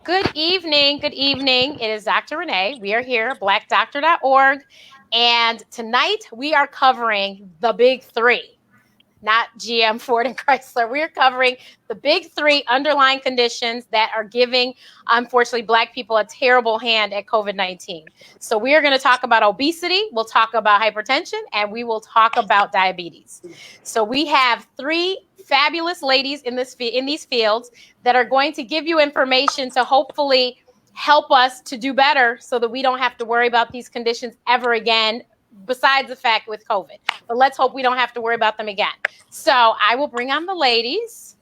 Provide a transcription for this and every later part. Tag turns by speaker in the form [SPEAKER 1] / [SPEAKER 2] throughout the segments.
[SPEAKER 1] Good evening. Good evening. It is Dr. Renee. We are here, blackdoctor.org. And tonight we are covering the big three, not GM, Ford, and Chrysler. We're covering the big three underlying conditions that are giving, unfortunately, Black people a terrible hand at COVID-19. So we are going to talk about obesity, we'll talk about hypertension, and we will talk about diabetes. So we have three fabulous ladies in these fields that are going to give you information to hopefully help us to do better so that we don't have to worry about these conditions ever again, besides the fact with COVID. But let's hope we don't have to worry about them again. So I will bring on the ladies.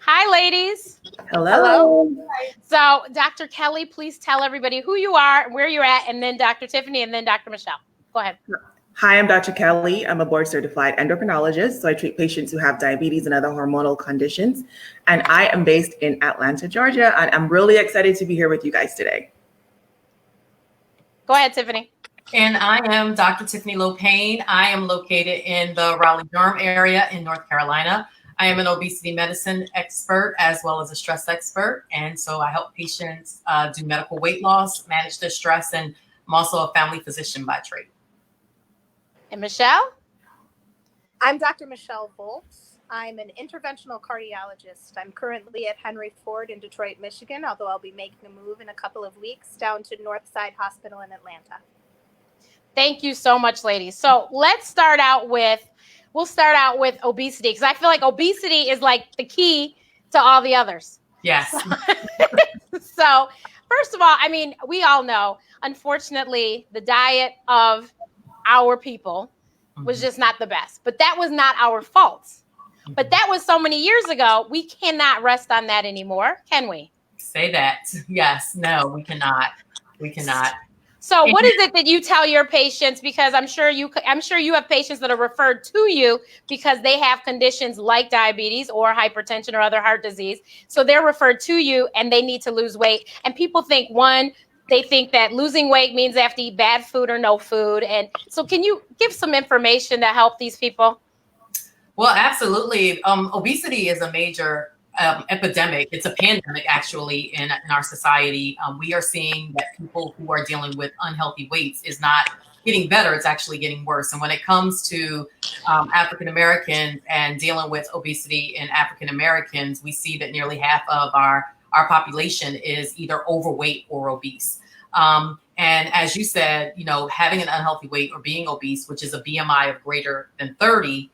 [SPEAKER 1] Hi, ladies.
[SPEAKER 2] Hello.
[SPEAKER 1] So Dr. Kelly, please tell everybody who you are, where you're at, and then Dr. Tiffany, and then Dr. Michele. Go ahead.
[SPEAKER 2] Hi, I'm Dr. Kelly. I'm a board-certified endocrinologist, so I treat patients who have diabetes and other hormonal conditions. And I am based in Atlanta, Georgia, and I'm really excited to be here with you guys today.
[SPEAKER 1] Go ahead, Tiffany.
[SPEAKER 3] And I am Dr. Tiffany Lowe-Payne. I am located in the Raleigh-Durham area in North Carolina. I am an obesity medicine expert as well as a stress expert. And so I help patients do medical weight loss, manage their stress, and I'm also a family physician by trade.
[SPEAKER 1] And Michele?
[SPEAKER 4] I'm Dr. Michele Doughty-Voeltz. I'm an interventional cardiologist. I'm currently at Henry Ford in Detroit, Michigan, although I'll be making a move in a couple of weeks down to Northside Hospital in Atlanta.
[SPEAKER 1] Thank you so much, ladies. So let's start out with, obesity, because I feel like obesity is like the key to all the others.
[SPEAKER 3] Yes.
[SPEAKER 1] So first of all, I mean, we all know, unfortunately, the diet of our people was just not the best, but that was not our fault. But that was so many years ago. We cannot rest on that anymore, can we?
[SPEAKER 3] Say that. Yes. No, we cannot. We cannot.
[SPEAKER 1] So what is it that you tell your patients? Because I'm sure you have patients that are referred to you because they have conditions like diabetes or hypertension or other heart disease. So they're referred to you and they need to lose weight. And people think, they think that losing weight means they have to eat bad food or no food. And so can you give some information to help these people?
[SPEAKER 3] Well, absolutely. Obesity is a major epidemic. It's a pandemic, actually, in our society. We are seeing that people who are dealing with unhealthy weights is not getting better. It's actually getting worse. And when it comes to African Americans and dealing with obesity in African Americans, we see that nearly half of our population is either overweight or obese. And as you said, having an unhealthy weight or being obese, which is a BMI of greater than 30,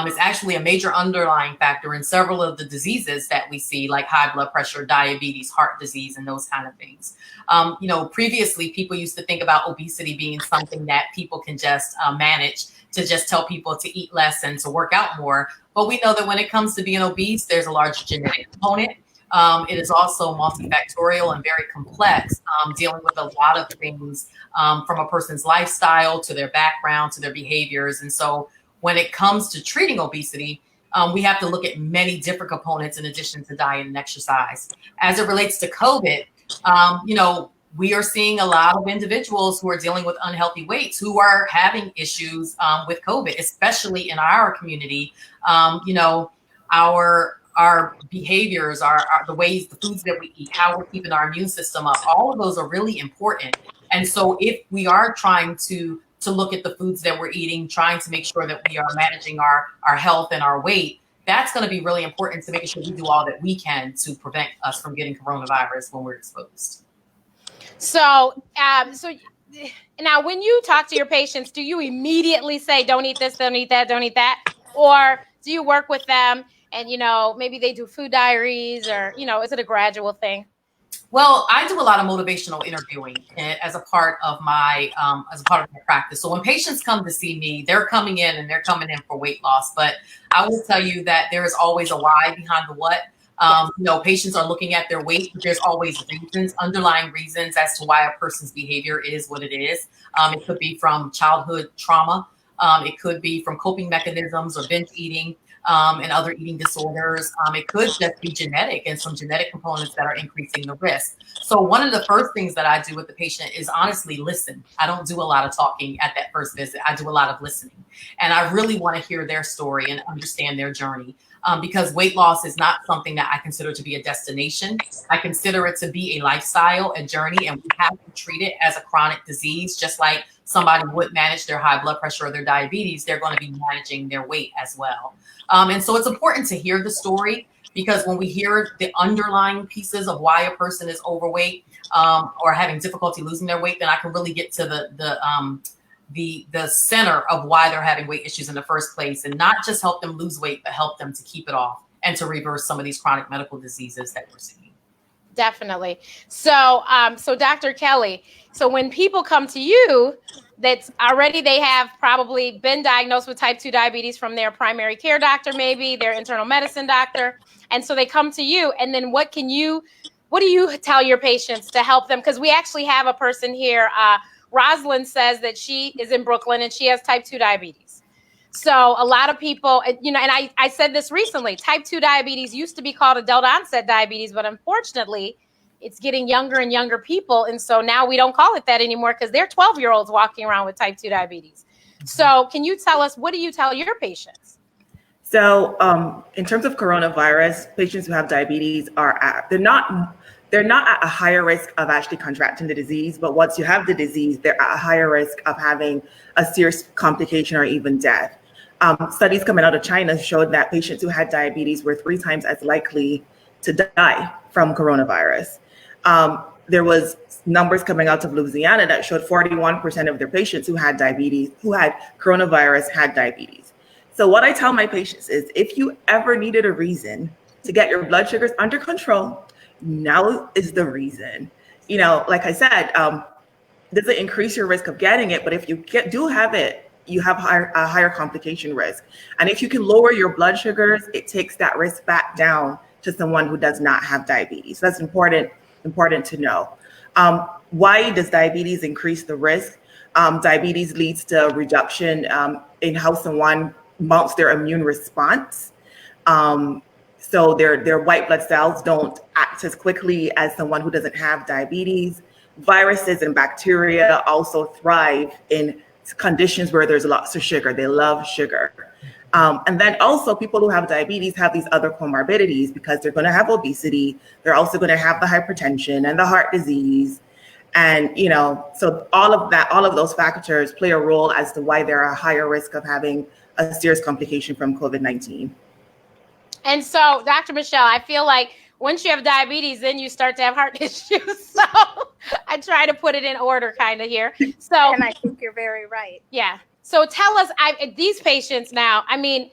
[SPEAKER 3] is actually a major underlying factor in several of the diseases that we see, like high blood pressure, diabetes, heart disease, and those kind of things. Previously, people used to think about obesity being something that people can just manage, to just tell people to eat less and to work out more. But we know that when it comes to being obese, there's a large genetic component. It is also multifactorial and very complex, dealing with a lot of things from a person's lifestyle to their background to their behaviors. And so when it comes to treating obesity, we have to look at many different components in addition to diet and exercise. As it relates to COVID, we are seeing a lot of individuals who are dealing with unhealthy weights who are having issues with COVID, especially in our community. Our behaviors, the ways, the foods that we eat, how we're keeping our immune system up, all of those are really important. And so if we are trying to look at the foods that we're eating, trying to make sure that we are managing our health and our weight, that's going to be really important to making sure we do all that we can to prevent us from getting coronavirus when we're exposed.
[SPEAKER 1] So now when you talk to your patients, do you immediately say, don't eat this, don't eat that, don't eat that? Or do you work with them and, maybe they do food diaries or, is it a gradual thing?
[SPEAKER 3] Well, I do a lot of motivational interviewing as a part of my practice. So when patients come to see me, they're coming in for weight loss. But I will tell you that there is always a why behind the what. Patients are looking at their weight, but there's always reasons, underlying reasons as to why a person's behavior is what it is. It could be from childhood trauma. It could be from coping mechanisms or binge eating. And other eating disorders. It could just be genetic and some genetic components that are increasing the risk. So one of the first things that I do with the patient is honestly listen. I don't do a lot of talking at that first visit. I do a lot of listening. And I really want to hear their story and understand their journey. because weight loss is not something that I consider to be a destination. I consider it to be a lifestyle, a journey, and we have to treat it as a chronic disease, just like somebody would manage their high blood pressure or their diabetes. They're going to be managing their weight as well. And so it's important to hear the story, because when we hear the underlying pieces of why a person is overweight or having difficulty losing their weight, then I can really get to the center of why they're having weight issues in the first place, and not just help them lose weight, but help them to keep it off and to reverse some of these chronic medical diseases that we're seeing.
[SPEAKER 1] Definitely. So, so Dr. Kelly, so when people come to you, that's already, they have probably been diagnosed with type 2 diabetes from their primary care doctor, maybe their internal medicine doctor. And so they come to you, and then what do you tell your patients to help them? Because we actually have a person here, Rosalind says that she is in Brooklyn and she has type 2 diabetes. So a lot of people, you know, and I said this recently, type 2 diabetes used to be called adult onset diabetes, but unfortunately it's getting younger and younger people. And so now we don't call it that anymore, because they're 12-year-olds walking around with type 2 diabetes. So can you tell us, what do you tell your patients?
[SPEAKER 2] So in terms of coronavirus, patients who have diabetes they're not at a higher risk of actually contracting the disease, but once you have the disease, they're at a higher risk of having a serious complication or even death. Studies coming out of China showed that patients who had diabetes were 3 times as likely to die from coronavirus. There was numbers coming out of Louisiana that showed 41% of their patients who had coronavirus had diabetes. So what I tell my patients is, if you ever needed a reason to get your blood sugars under control, now is the reason. You know, like I said, doesn't increase your risk of getting it, but if you do have it, you have a higher complication risk. And if you can lower your blood sugars, it takes that risk back down to someone who does not have diabetes. That's important to know. Why does diabetes increase the risk? Diabetes leads to a reduction in how someone mounts their immune response. So their white blood cells don't act as quickly as someone who doesn't have diabetes. Viruses and bacteria also thrive in conditions where there's lots of sugar. They love sugar. And then also people who have diabetes have these other comorbidities, because they're going to have obesity. They're also going to have the hypertension and the heart disease. And, you know, so all of those factors play a role as to why they're a higher risk of having a serious complication from COVID-19.
[SPEAKER 1] And so, Dr. Michele, I feel like once you have diabetes, then you start to have heart issues. So I try to put it in order kind of here. So,
[SPEAKER 4] and I think you're very right.
[SPEAKER 1] Yeah. So tell us, these patients now, I mean,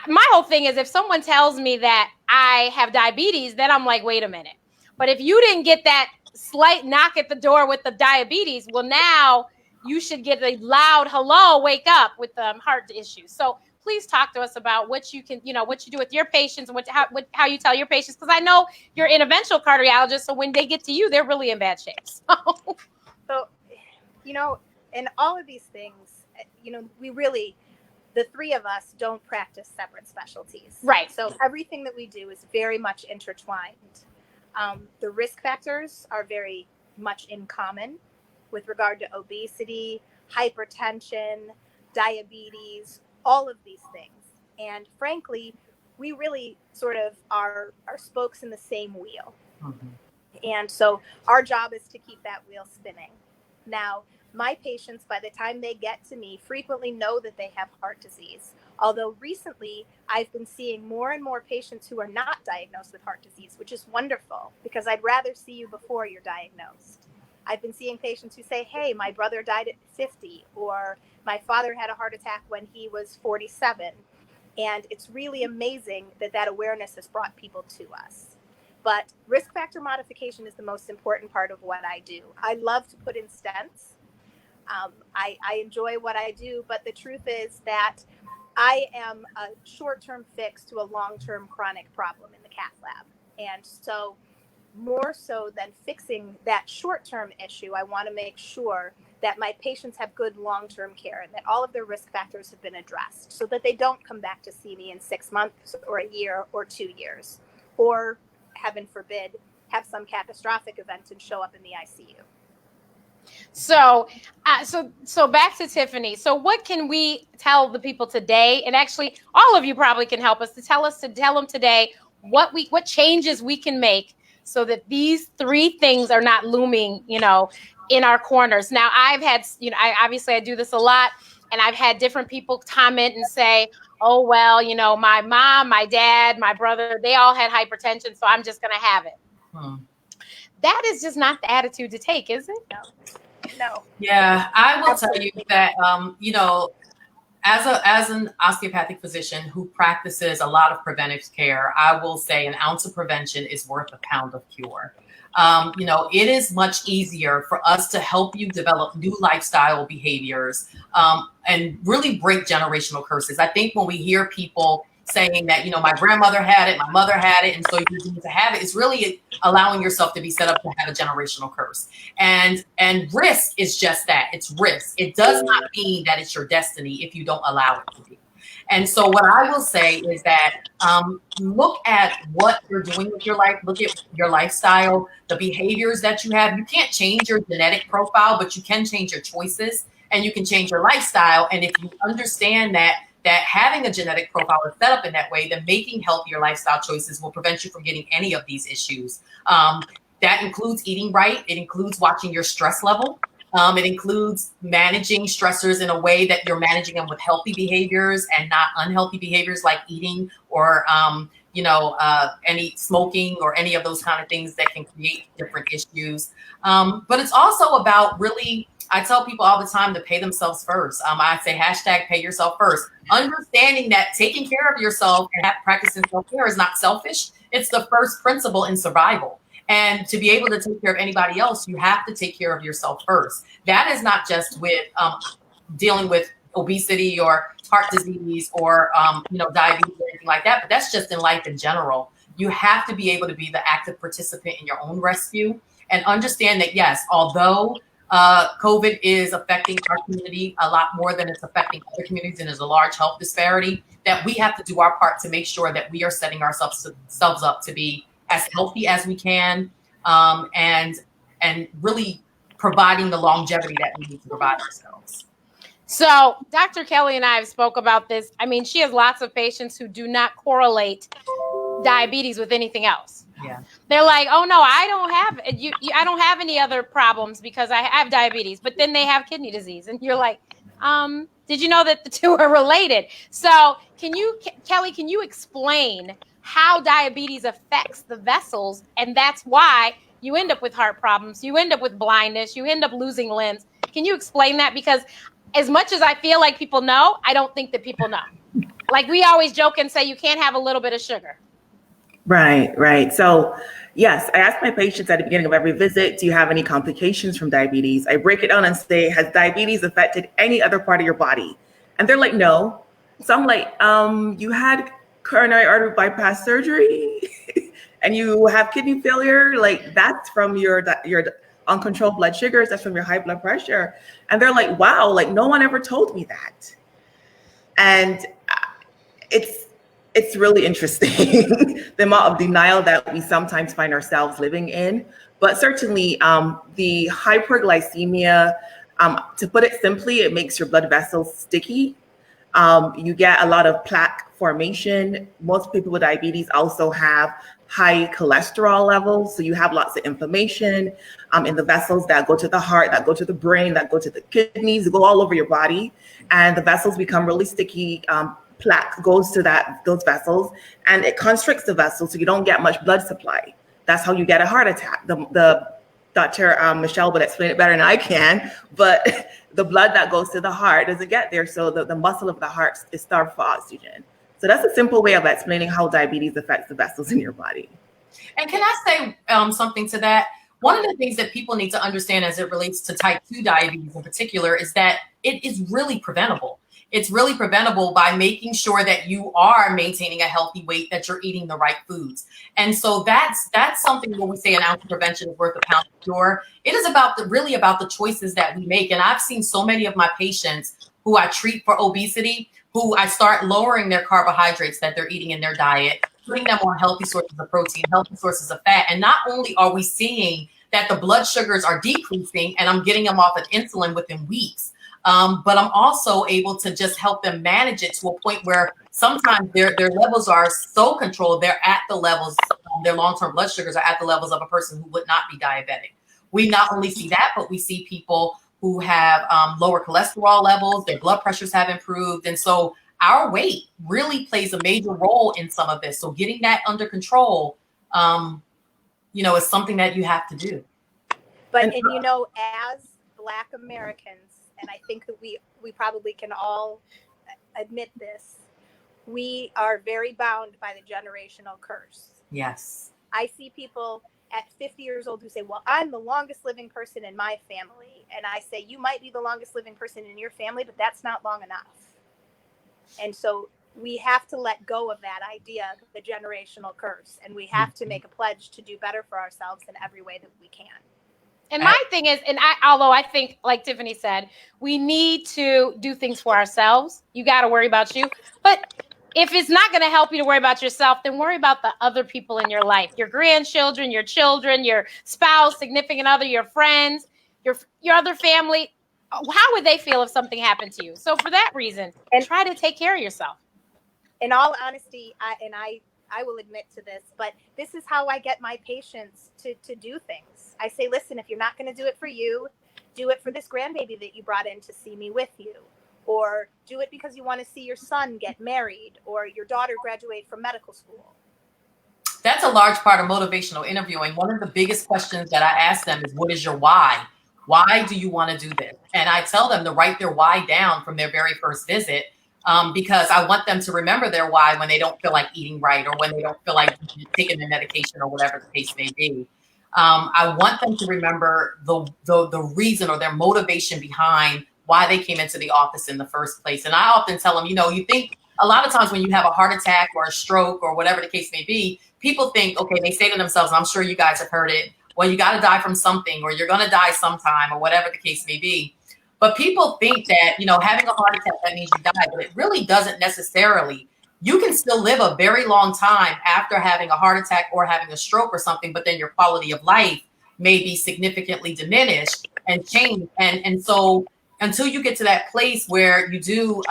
[SPEAKER 1] my whole thing is, if someone tells me that I have diabetes, then I'm like, wait a minute. But if you didn't get that slight knock at the door with the diabetes, well, now you should get a loud hello, wake up with heart issues. So please talk to us about what you can, you know, what you do with your patients and how you tell your patients, because I know you're interventional cardiologists, so when they get to you, they're really in bad shape.
[SPEAKER 4] So, you know, in all of these things, you know, the 3 of us don't practice separate specialties.
[SPEAKER 1] Right.
[SPEAKER 4] So everything that we do is very much intertwined. The risk factors are very much in common with regard to obesity, hypertension, diabetes, all of these things. And frankly, we really sort of are spokes in the same wheel. Mm-hmm. And so our job is to keep that wheel spinning. Now, my patients, by the time they get to me, frequently know that they have heart disease. Although recently, I've been seeing more and more patients who are not diagnosed with heart disease, which is wonderful, because I'd rather see you before you're diagnosed. I've been seeing patients who say, hey, my brother died at 50, or my father had a heart attack when he was 47. And it's really amazing that awareness has brought people to us. But risk factor modification is the most important part of what I do. I love to put in stents. I enjoy what I do, but the truth is that I am a short-term fix to a long-term chronic problem in the cath lab. And so more so than fixing that short-term issue, I want to make sure that my patients have good long-term care and that all of their risk factors have been addressed so that they don't come back to see me in 6 months or a year or 2 years, or heaven forbid, have some catastrophic event and show up in the ICU.
[SPEAKER 1] So, so back to Tiffany. So what can we tell the people today? And actually, all of you probably can help us to tell them today what changes we can make so that these three things are not looming, in our corners. Now, I've had, I do this a lot, and I've had different people comment and say, oh, well, my mom, my dad, my brother, they all had hypertension, so I'm just going to have it. That is just not the attitude to take, is it?
[SPEAKER 4] No.
[SPEAKER 3] Yeah, I will tell you that, as an osteopathic physician who practices a lot of preventive care, I will say an ounce of prevention is worth a pound of cure. It is much easier for us to help you develop new lifestyle behaviors and really break generational curses. I think when we hear people saying that, my grandmother had it, my mother had it, and so you need to have it, it's really allowing yourself to be set up to have a generational curse. And risk is just that. It's risk. It does not mean that it's your destiny if you don't allow it to be. And so what I will say is that look at what you're doing with your life, look at your lifestyle, the behaviors that you have. You can't change your genetic profile, but you can change your choices and you can change your lifestyle. And if you understand that having a genetic profile is set up in that way, then making healthier lifestyle choices will prevent you from getting any of these issues. That includes eating right. It includes watching your stress level. It includes managing stressors in a way that you're managing them with healthy behaviors and not unhealthy behaviors like eating or, any smoking or any of those kind of things that can create different issues. But it's also about really, I tell people all the time to pay themselves first. I say #pay yourself first. Understanding that taking care of yourself and practicing self-care is not selfish. It's the first principle in survival. And to be able to take care of anybody else, you have to take care of yourself first. That is not just with dealing with obesity or heart disease or diabetes or anything like that, but that's just in life in general. You have to be able to be the active participant in your own rescue and understand that, yes, although COVID is affecting our community a lot more than it's affecting other communities, and there's a large health disparity, that we have to do our part to make sure that we are setting ourselves up to be as healthy as we can, and really providing the longevity that we need to provide ourselves.
[SPEAKER 1] So Dr. Kelly and I have spoke about this. I mean, she has lots of patients who do not correlate diabetes with anything else.
[SPEAKER 3] Yeah.
[SPEAKER 1] They're like, oh no, I don't have I don't have any other problems because I have diabetes, but then they have kidney disease. And you're like, did you know that the two are related? So Kelly, can you explain how diabetes affects the vessels? And that's why you end up with heart problems. You end up with blindness. You end up losing limbs. Can you explain that? Because as much as I feel like people know, I don't think that people know. Like we always joke and say, you can't have a little bit of sugar.
[SPEAKER 2] Right. So yes, I ask my patients at the beginning of every visit, do you have any complications from diabetes? I break it down and say, has diabetes affected any other part of your body? And they're like, no. So I'm like, you had coronary artery bypass surgery and you have kidney failure, like that's from your uncontrolled blood sugars, that's from your high blood pressure. And they're like, wow, like no one ever told me that. And it's really interesting the amount of denial that we sometimes find ourselves living in. But certainly the hyperglycemia, to put it simply, it makes your blood vessels sticky. You get a lot of plaque formation. Most people with diabetes also have high cholesterol levels. So you have lots of inflammation in the vessels that go to the heart, that go to the brain, that go to the kidneys, go all over your body. And the vessels become really sticky. Plaque goes to those vessels and it constricts the vessels so you don't get much blood supply. That's how you get a heart attack. The Dr. Michele would explain it better than I can, but the blood that goes to the heart doesn't get there. So the muscle of the heart is starved for oxygen. So that's a simple way of explaining how diabetes affects the vessels in your body.
[SPEAKER 3] And can I say something to that? One of the things that people need to understand as it relates to type 2 diabetes in particular is that it is really preventable. It's really preventable by making sure that you are maintaining a healthy weight, that you're eating the right foods. And so that's something when we say an ounce of prevention is worth a pound of cure. It is really about the choices that we make. And I've seen so many of my patients who I treat for obesity, who I start lowering their carbohydrates that they're eating in their diet, putting them on healthy sources of protein, healthy sources of fat. And not only are we seeing that the blood sugars are decreasing and I'm getting them off of insulin within weeks. But I'm also able to just help them manage it to a point where sometimes their levels are so controlled, they're at the levels, their long-term blood sugars are at the levels of a person who would not be diabetic. We not only see that, but we see people who have lower cholesterol levels, their blood pressures have improved. And so our weight really plays a major role in some of this. So getting that under control, is something that you have to do.
[SPEAKER 4] But, and as Black Americans, and I think that we probably can all admit this, we are very bound by the generational curse.
[SPEAKER 3] Yes.
[SPEAKER 4] I see people at 50 years old who say, well, I'm the longest living person in my family. And I say, you might be the longest living person in your family, but that's not long enough. And so we have to let go of that idea, the generational curse, and we have to make a pledge to do better for ourselves in every way that we can.
[SPEAKER 1] And my thing is, although I think, like Tiffany said, we need to do things for ourselves. You got to worry about you. But if it's not going to help you to worry about yourself, then worry about the other people in your life, your grandchildren, your children, your spouse, significant other, your friends, your other family. How would they feel if something happened to you? So for that reason, try to take care of yourself.
[SPEAKER 4] In all honesty, I will admit to this, but this is how I get my patients to do things. I say, listen, if you're not going to do it for you, do it for this grandbaby that you brought in to see me with you. Or do it because you want to see your son get married or your daughter graduate from medical school.
[SPEAKER 3] That's a large part of motivational interviewing. One of the biggest questions that I ask them is, what is your why? Why do you want to do this? And I tell them to write their why down from their very first visit, because I want them to remember their why when they don't feel like eating right or when they don't feel like taking their medication or whatever the case may be. I want them to remember the reason or their motivation behind why they came into the office in the first place. And I often tell them, you think a lot of times when you have a heart attack or a stroke or whatever the case may be, people think, okay, they say to themselves, and I'm sure you guys have heard it, well, you got to die from something or you're going to die sometime or whatever the case may be. But people think that, having a heart attack, that means you die, but it really doesn't necessarily. You can still live a very long time after having a heart attack or having a stroke or something, but then your quality of life may be significantly diminished and changed. And so until you get to that place where you do,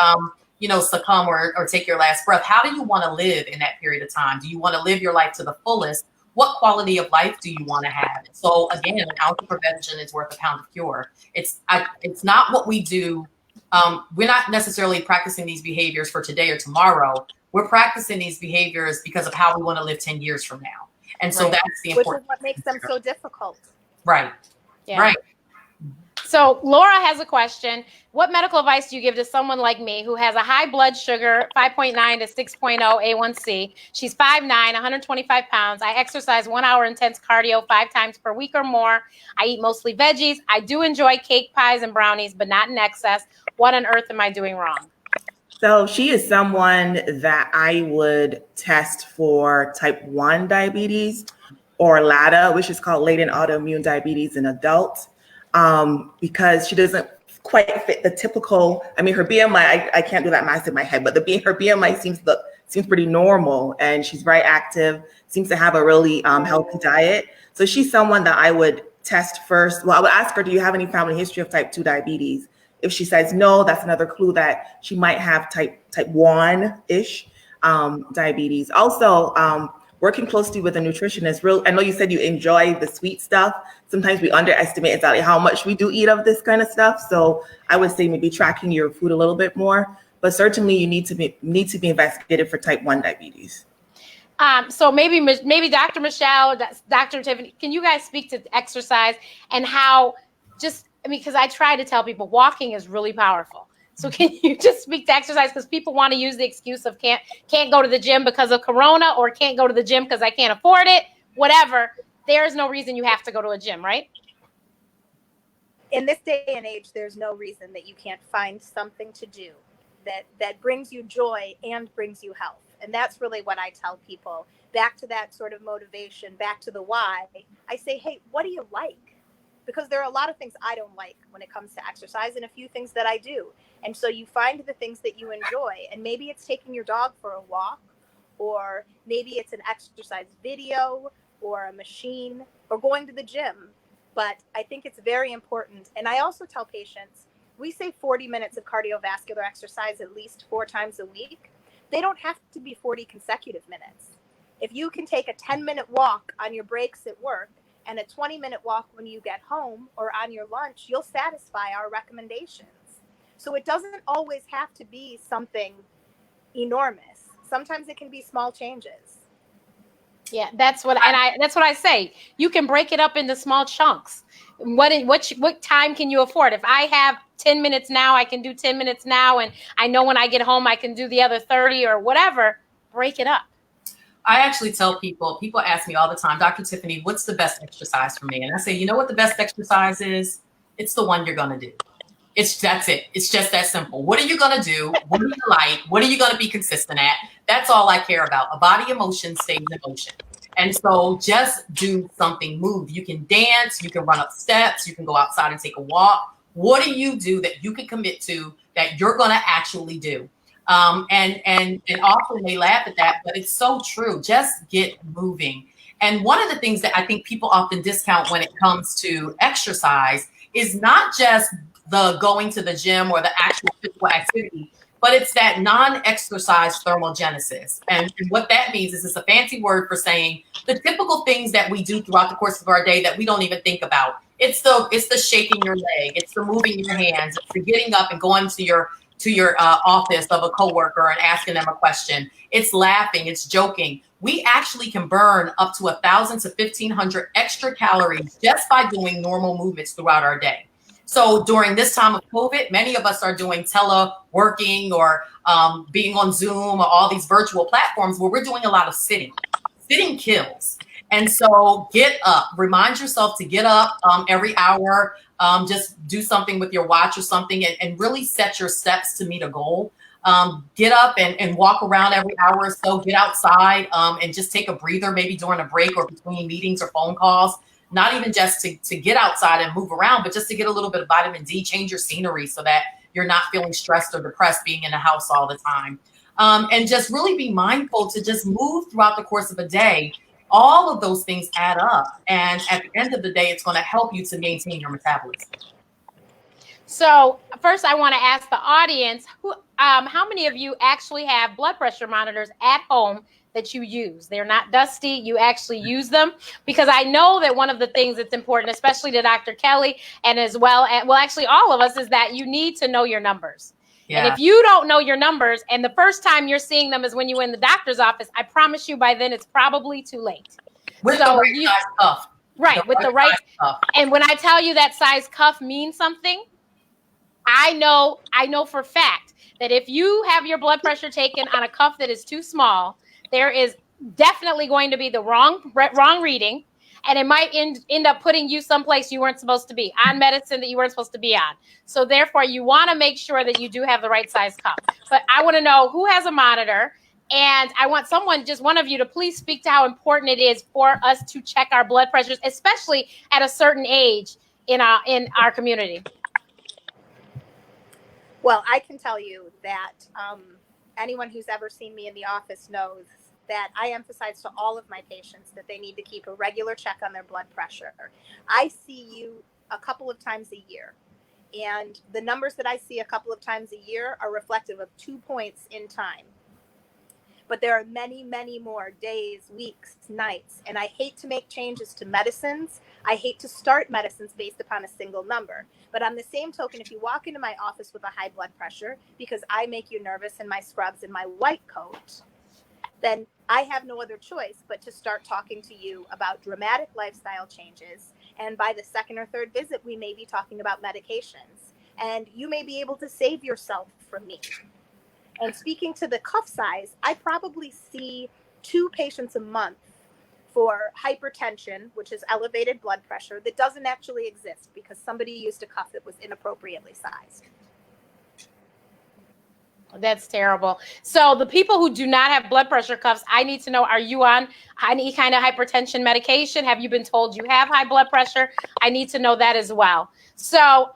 [SPEAKER 3] succumb or take your last breath, how do you want to live in that period of time? Do you want to live your life to the fullest? What quality of life do you want to have? So again, an ounce of prevention is worth a pound of cure. It's not what we do. We're not necessarily practicing these behaviors for today or tomorrow. We're practicing these behaviors because of how we want to live 10 years from now. And so that's the important.
[SPEAKER 4] Which is what makes them so difficult.
[SPEAKER 3] Right. Yeah. Right.
[SPEAKER 1] So Laura has a question. What medical advice do you give to someone like me who has a high blood sugar, 5.9 to 6.0 A1C? She's 5'9", 125 pounds. I exercise 1 hour intense cardio 5 times per week or more. I eat mostly veggies. I do enjoy cake, pies, and brownies, but not in excess. What on earth am I doing wrong?
[SPEAKER 2] So she is someone that I would test for type 1 diabetes or LADA, which is called latent autoimmune diabetes in adults. Because she doesn't quite fit the typical, her BMI, I can't do that math in my head, but her BMI seems pretty normal, and she's very active, seems to have a really healthy diet. So she's someone that I would test first. Well, I would ask her, do you have any family history of type 2 diabetes? If she says no, that's another clue that she might have type 1-ish diabetes. Also, working closely with a nutritionist. I know you said you enjoy the sweet stuff. Sometimes we underestimate exactly how much we do eat of this kind of stuff. So I would say maybe tracking your food a little bit more. But certainly you need to be investigated for type 1 diabetes.
[SPEAKER 1] So maybe Dr. Michele, Dr. Tiffany, can you guys speak to exercise and how because I try to tell people walking is really powerful. So can you just speak to exercise? Because people want to use the excuse of can't go to the gym because of Corona or can't go to the gym because I can't afford it, whatever. There is no reason you have to go to a gym, right?
[SPEAKER 4] In this day and age, there's no reason that you can't find something to do that brings you joy and brings you health. And that's really what I tell people. Back to that sort of motivation, back to the why. I say, hey, what do you like? Because there are a lot of things I don't like when it comes to exercise and a few things that I do. And so you find the things that you enjoy. And maybe it's taking your dog for a walk, or maybe it's an exercise video or a machine or going to the gym. but I think it's very important. And I also tell patients, we say 40 minutes of cardiovascular exercise at least 4 times a week. They don't have to be 40 consecutive minutes. If you can take a 10-minute walk on your breaks at work and a 20-minute walk when you get home or on your lunch, you'll satisfy our recommendations. So it doesn't always have to be something enormous. Sometimes it can be small changes.
[SPEAKER 1] Yeah, that's what I say. You can break it up into small chunks. What time can you afford? If I have 10 minutes now, I can do 10 minutes now, and I know when I get home I can do the other 30 or whatever. Break it up.
[SPEAKER 3] I actually tell people ask me all the time, Dr. Tiffany, what's the best exercise for me? And I say, you know what the best exercise is? It's the one you're going to do. That's it. It's just that simple. What are you going to do? What do you like? What are you going to be consistent at? That's all I care about. A body in motion stays in motion. And so just do something, move. You can dance, you can run up steps, you can go outside and take a walk. What do you do that you can commit to that you're going to actually do? And often they laugh at that, but it's so true. Just get moving. And one of the things that I think people often discount when it comes to exercise is not just the going to the gym or the actual physical activity, but it's that non-exercise thermogenesis. And what that means is it's a fancy word for saying the typical things that we do throughout the course of our day that we don't even think about. It's the shaking your leg, it's the moving your hands, it's the getting up and going to your office of a coworker and asking them a question. It's laughing, it's joking. We actually can burn up to 1,000 to 1,500 extra calories just by doing normal movements throughout our day. So during this time of COVID, many of us are doing teleworking or being on Zoom or all these virtual platforms where we're doing a lot of sitting. Sitting kills. And so get up, remind yourself to get up every hour, just do something with your watch or something and really set your steps to meet a goal. Get up and walk around every hour or so, get outside and just take a breather, maybe during a break or between meetings or phone calls. Not even just to get outside and move around, but just to get a little bit of vitamin D, change your scenery so that you're not feeling stressed or depressed being in the house all the time. And just really be mindful to just move throughout the course of a day. All of those things add up. And at the end of the day, it's going to help you to maintain your metabolism.
[SPEAKER 1] So first I want to ask the audience, how many of you actually have blood pressure monitors at home that you use? They're not dusty. You actually use them, because I know that one of the things that's important, especially to Dr. Kelly and as well, actually all of us, is that you need to know your numbers. Yeah. And if you don't know your numbers and the first time you're seeing them is when you're in the doctor's office, I promise you by then it's probably too late.
[SPEAKER 3] With the right size cuff.
[SPEAKER 1] Right, with the right. And when I tell you that size cuff means something, I know for a fact that if you have your blood pressure taken on a cuff that is too small, there is definitely going to be the wrong reading, and it might end up putting you someplace you weren't supposed to be, on medicine that you weren't supposed to be on. So therefore, you want to make sure that you do have the right size cuff. But I want to know who has a monitor, and I want just one of you to please speak to how important it is for us to check our blood pressures, especially at a certain age in our community.
[SPEAKER 4] Well, I can tell you that anyone who's ever seen me in the office knows that I emphasize to all of my patients that they need to keep a regular check on their blood pressure. I see you a couple of times a year, and the numbers that I see a couple of times a year are reflective of 2 points in time. But there are many, many more days, weeks, nights, and I hate to make changes to medicines. I hate to start medicines based upon a single number. But on the same token, if you walk into my office with a high blood pressure because I make you nervous in my scrubs and my white coat, then I have no other choice but to start talking to you about dramatic lifestyle changes. And by the second or third visit, we may be talking about medications. And you may be able to save yourself from me. And speaking to the cuff size, I probably see 2 patients a month for hypertension, which is elevated blood pressure, that doesn't actually exist because somebody used a cuff that was inappropriately sized.
[SPEAKER 1] That's terrible. So the people who do not have blood pressure cuffs, I need to know, are you on any kind of hypertension medication? Have you been told you have high blood pressure? I need to know that as well. So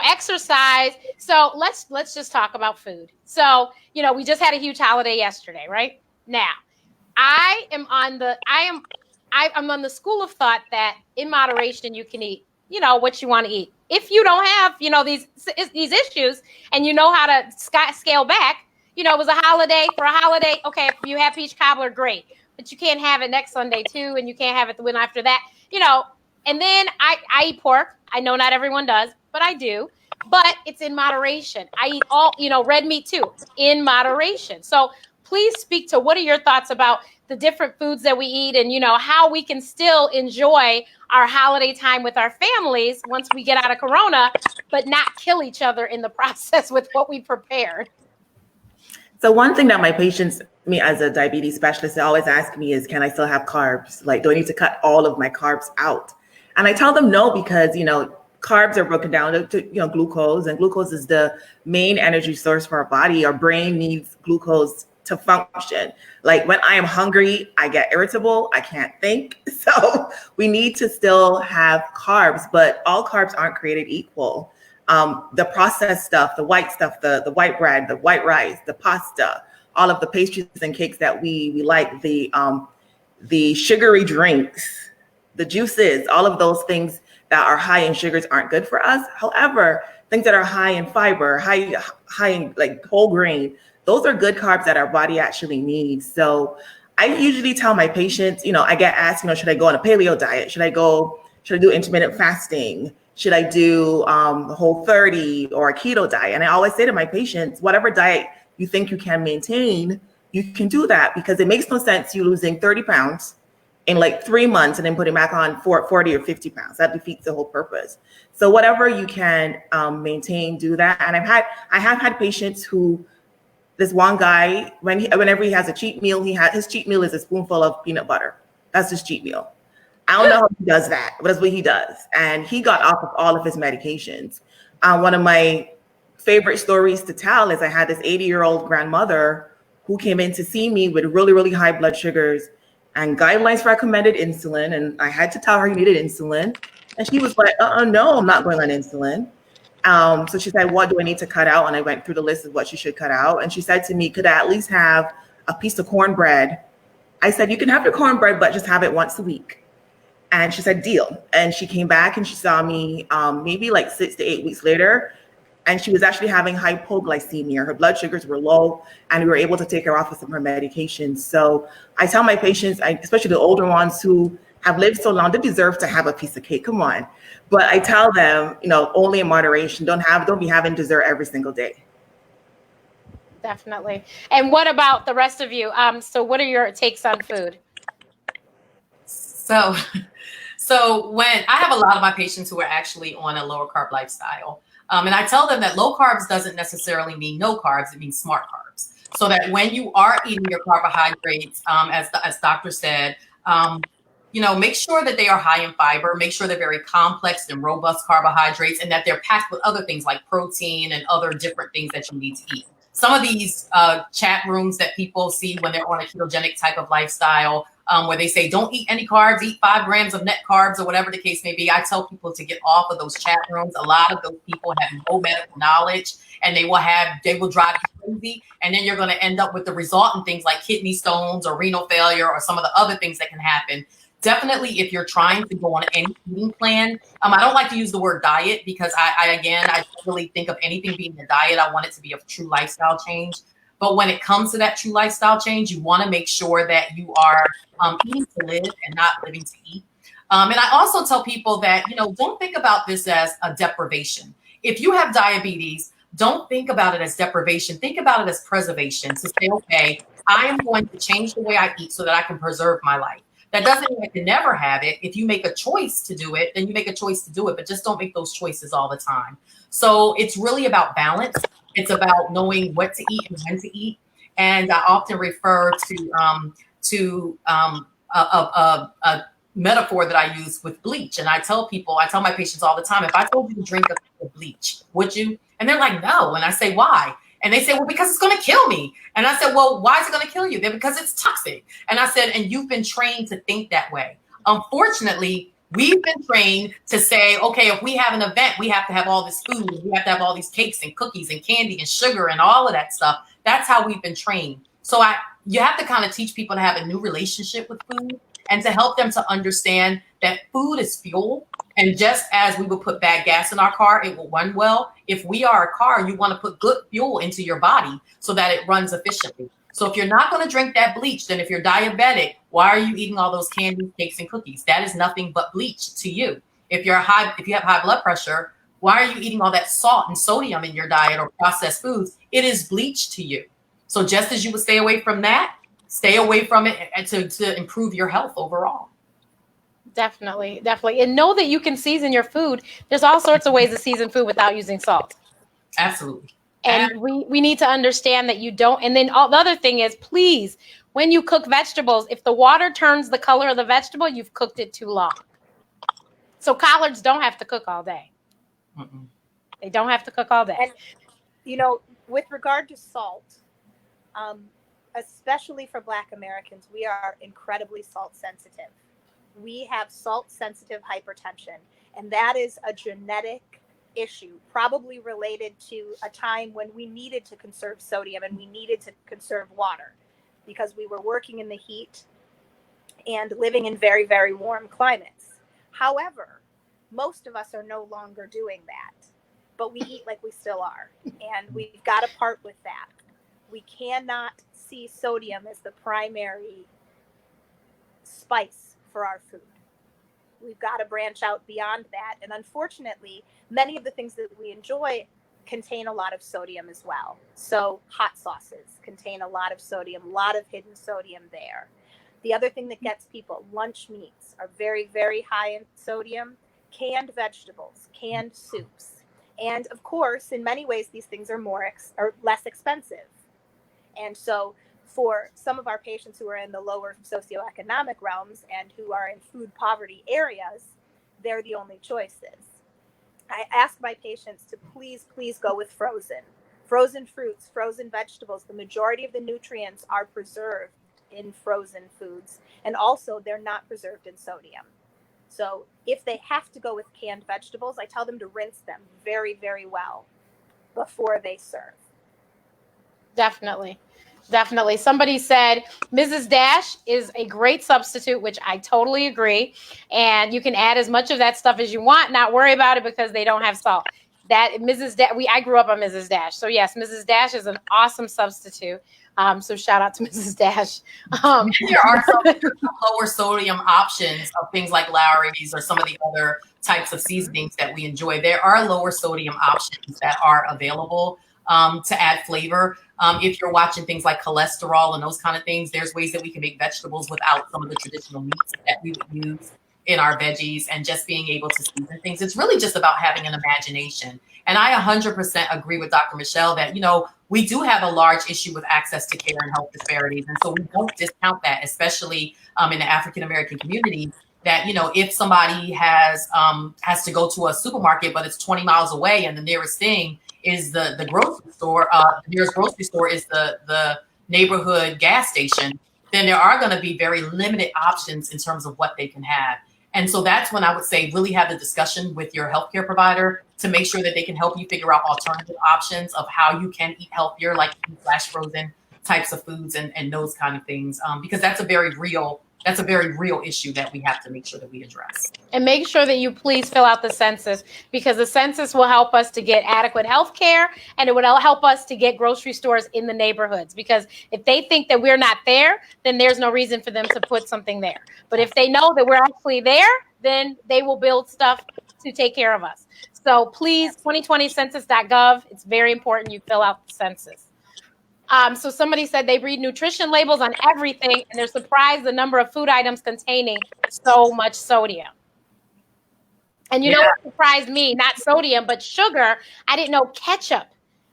[SPEAKER 1] exercise. So let's just talk about food. So, we just had a huge holiday yesterday, right? Now, I I'm on the school of thought that in moderation you can eat, you know, what you want to eat. If you don't have, you know, these issues and you know how to scale back, you know, it was a holiday for a holiday. Okay, if you have peach cobbler, great, but you can't have it next Sunday too, and you can't have it the one after that, you know. And then I eat pork. I know not everyone does, but I do. But it's in moderation. I eat all, you know, red meat too, in moderation. So please speak to what are your thoughts about the different foods that we eat and, you know, how we can still enjoy our holiday time with our families once we get out of Corona, but not kill each other in the process with what we prepared.
[SPEAKER 2] So one thing that my patients, me as a diabetes specialist, they always ask me is, can I still have carbs? Like, do I need to cut all of my carbs out? And I tell them no, because, you know, carbs are broken down to, you know, glucose, and glucose is the main energy source for our body. Our brain needs glucose to function. Like when I am hungry, I get irritable, I can't think. So we need to still have carbs, but all carbs aren't created equal. The processed stuff, the white stuff, the white bread, the white rice, the pasta, all of the pastries and cakes that we like, the sugary drinks, the juices, all of those things that are high in sugars aren't good for us. However, things that are high in fiber, high in like whole grain, those are good carbs that our body actually needs. So I usually tell my patients, you know, I get asked, you know, should I go on a paleo diet? Should I do intermittent fasting? Should I do the Whole30 or a keto diet? And I always say to my patients, whatever diet you think you can maintain, you can do that, because it makes no sense you losing 30 pounds in like 3 months and then putting back on 40 or 50 pounds. That defeats the whole purpose. So whatever you can maintain, do that. And I have had patients who, this one guy, whenever he has a cheat meal, his cheat meal is a spoonful of peanut butter. That's his cheat meal. I don't know how he does that, but that's what he does. And he got off of all of his medications. One of my favorite stories to tell is I had this 80-year-old grandmother who came in to see me with really, really high blood sugars, and guidelines recommended insulin. And I had to tell her he needed insulin. And she was like, no, I'm not going on insulin. So she said, what do I need to cut out? And I went through the list of what she should cut out. And she said to me, could I at least have a piece of cornbread? I said, you can have your cornbread, but just have it once a week. And she said, deal. And she came back and she saw me maybe like 6 to 8 weeks later. And she was actually having hypoglycemia. Her blood sugars were low, and we were able to take her off of some of her medications. So I tell my patients, especially the older ones who have lived so long, they deserve to have a piece of cake. Come on. But I tell them, you know, only in moderation. Don't be having dessert every single day.
[SPEAKER 1] Definitely. And what about the rest of you? So what are your takes on food?
[SPEAKER 3] So when I have a lot of my patients who are actually on a lower carb lifestyle, and I tell them that low carbs doesn't necessarily mean no carbs, it means smart carbs. So that when you are eating your carbohydrates, as Doctor said, you know, make sure that they are high in fiber, make sure they're very complex and robust carbohydrates, and that they're packed with other things like protein and other different things that you need to eat. Some of these chat rooms that people see when they're on a ketogenic type of lifestyle, where they say, don't eat any carbs, eat 5 grams of net carbs, or whatever the case may be. I tell people to get off of those chat rooms. A lot of those people have no medical knowledge, and they will drive you crazy. And then you're going to end up with the resultant things like kidney stones or renal failure or some of the other things that can happen. Definitely, if you're trying to go on any eating plan, I don't like to use the word diet, because I don't really think of anything being a diet. I want it to be a true lifestyle change. But when it comes to that true lifestyle change, you want to make sure that you are eating to live and not living to eat. And I also tell people that, you know, don't think about this as a deprivation. If you have diabetes, don't think about it as deprivation. Think about it as preservation. To say, okay, I am going to change the way I eat so that I can preserve my life. That doesn't mean I can never have it. If you make a choice to do it, then you make a choice to do it, but just don't make those choices all the time. So it's really about balance. It's about knowing what to eat and when to eat. And I often refer to a metaphor that I use with bleach. And I tell my patients all the time, if I told you to drink a cup of bleach, would you? And they're like, no. And I say, why? And they say, well, because it's going to kill me. And I said, well, why is it going to kill you? They're because it's toxic. And I said, and you've been trained to think that way. Unfortunately, we've been trained to say, okay, if we have an event, we have to have all this food. We have to have all these cakes and cookies and candy and sugar and all of that stuff. That's how we've been trained. So you have to kind of teach people to have a new relationship with food and to help them to understand that food is fuel. And just as we would put bad gas in our car, it will run well. If we are a car, you want to put good fuel into your body so that it runs efficiently. So if you're not going to drink that bleach, then if you're diabetic, why are you eating all those candies, cakes, and cookies? That is nothing but bleach to you. If you have high blood pressure, why are you eating all that salt and sodium in your diet or processed foods? It is bleach to you. So just as you would stay away from that, stay away from it to improve your health overall.
[SPEAKER 1] Definitely. And know that you can season your food. There's all sorts of ways to season food without using salt.
[SPEAKER 3] Absolutely.
[SPEAKER 1] And we need to understand that you don't. And then the other thing is, please, when you cook vegetables, if the water turns the color of the vegetable, you've cooked it too long. So collards don't have to cook all day.
[SPEAKER 3] Mm-mm.
[SPEAKER 1] They don't have to cook all day.
[SPEAKER 4] And, with regard to salt, especially for Black Americans, we are incredibly salt sensitive. We have salt sensitive hypertension, and that is a genetic issue, probably related to a time when we needed to conserve sodium and we needed to conserve water because we were working in the heat and living in very, very warm climates. However, most of us are no longer doing that, but we eat like we still are, and we've got to part with that. We cannot see sodium as the primary spice for our food. We've got to branch out beyond that. And unfortunately, many of the things that we enjoy contain a lot of sodium as well. So hot sauces contain a lot of sodium, a lot of hidden sodium there. The other thing that gets people, lunch meats are very, very high in sodium, canned vegetables, canned soups. And of course, in many ways, these things are less expensive. And so for some of our patients who are in the lower socioeconomic realms and who are in food poverty areas, they're the only choices. I ask my patients to please go with frozen fruits, frozen vegetables. The majority of the nutrients are preserved in frozen foods, and also they're not preserved in sodium. So if they have to go with canned vegetables, I tell them to rinse them very, very well before they serve.
[SPEAKER 1] Definitely. Somebody said Mrs. Dash is a great substitute, which I totally agree. And you can add as much of that stuff as you want, not worry about it because they don't have salt. That Mrs. Dash, I grew up on Mrs. Dash. So yes, Mrs. Dash is an awesome substitute. So shout out to Mrs. Dash.
[SPEAKER 3] There are some lower sodium options of things like Lowry's or some of the other types of seasonings that we enjoy. There are lower sodium options that are available to add flavor. If you're watching things like cholesterol and those kind of things, there's ways that we can make vegetables without some of the traditional meats that we would use in our veggies, and just being able to season things. It's really just about having an imagination. And I 100% agree with Dr. Michele that, we do have a large issue with access to care and health disparities. And so we don't discount that, especially in the African-American community, that, if somebody has to go to a supermarket, but it's 20 miles away and the nearest thing is the grocery store, the nearest grocery store is the neighborhood gas station, then there are going to be very limited options in terms of what they can have. And so that's when I would say really have the discussion with your healthcare provider to make sure that they can help you figure out alternative options of how you can eat healthier, like frozen types of foods and those kind of things, because that's a very real issue that we have to make sure that we address.
[SPEAKER 1] And make sure that you please fill out the census, because the census will help us to get adequate health care, and it would help us to get grocery stores in the neighborhoods. Because if they think that we're not there, then there's no reason for them to put something there. But if they know that we're actually there, then they will build stuff to take care of us. So please, 2020census.gov, it's very important you fill out the census. So somebody said they read nutrition labels on everything, and they're surprised the number of food items containing so much sodium. And you know what surprised me? Not sodium, but sugar. I didn't know ketchup